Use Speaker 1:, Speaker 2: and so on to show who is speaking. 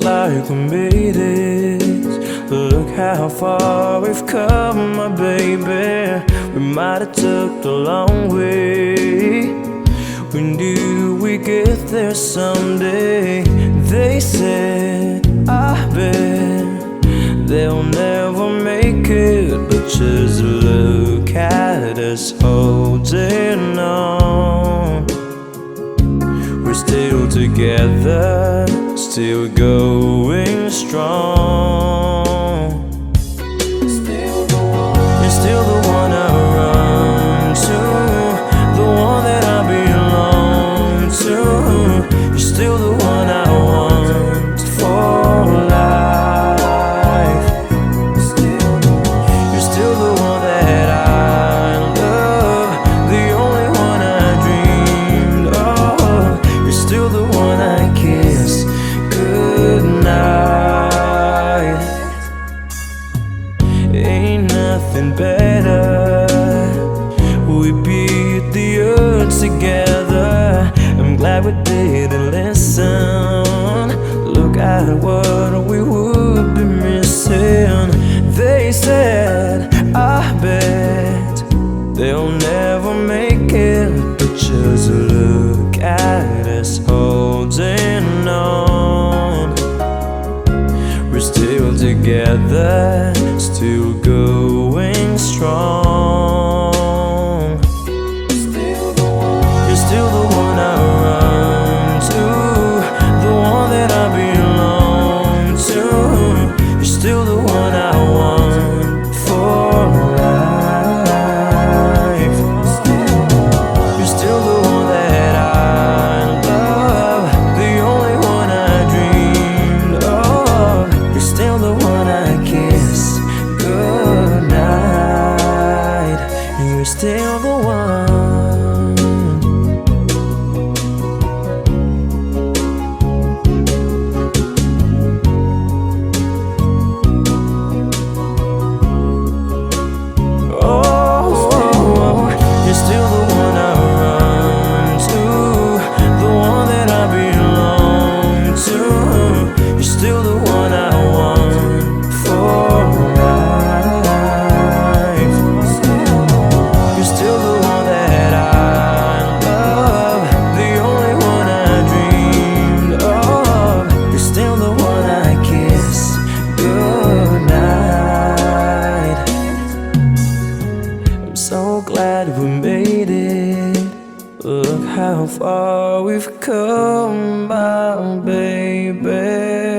Speaker 1: like we made it. Look how far we've come, my baby. We might have took the long way. We knew we'd get there someday. They said, I bet they'll never make it, but just look at us holding on. We're still together, still going strong. You're still the one I run to, the one that I belong to. You're still the one I want for life. You're still the one that I love, the only one I dreamed of. You're still the one I kiss goodnight. Ain't nothing better. We beat the odds together. I'm glad we didn't listen. Look at what we would be missing. They said, I bet they'll never make it, but just look at us holding on. We're still together, still going strong. You're still the one I run to, the one that I belong to. You're still the one I want for life. You're still the one that I love, the only one I dreamed of. You're still the one I kiss goodnight. You're still the one. So glad we made it. Look how far we've come, my baby.